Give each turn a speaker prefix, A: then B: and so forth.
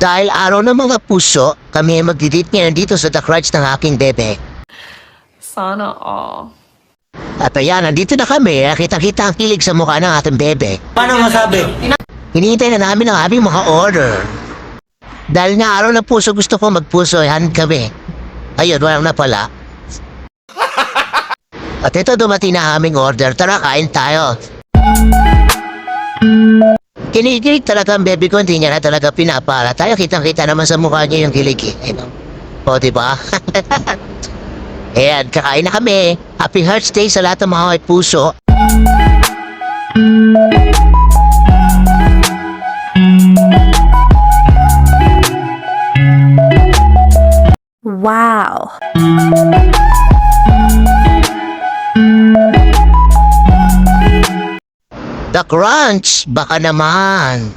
A: Dahil araw ng mga puso, kami ay magdidate ngayon dito sa The Crunch ng aking bebe.
B: Sana all.
A: At ayan, nandito na kami. Kita-kita ang kilig sa mukha ng ating bebe.
C: Paano masabi?
A: Hinihintay na namin ang aming mga order. Dahil nga araw ng puso, gusto ko magpuso. Yan kami. Ayun, wala na pala. At ito, dumating na aming order. Tara, kain tayo. Kinikilig talaga ang baby ko, hindi niya na talaga pinapala. Tayo kitang-kita naman sa mukha niya yung kilig. O, diba? Ayan, kakain na kami. Happy Hearts Day sa lahat ng mga may puso.
B: Wow.
A: The Crunch, baka naman.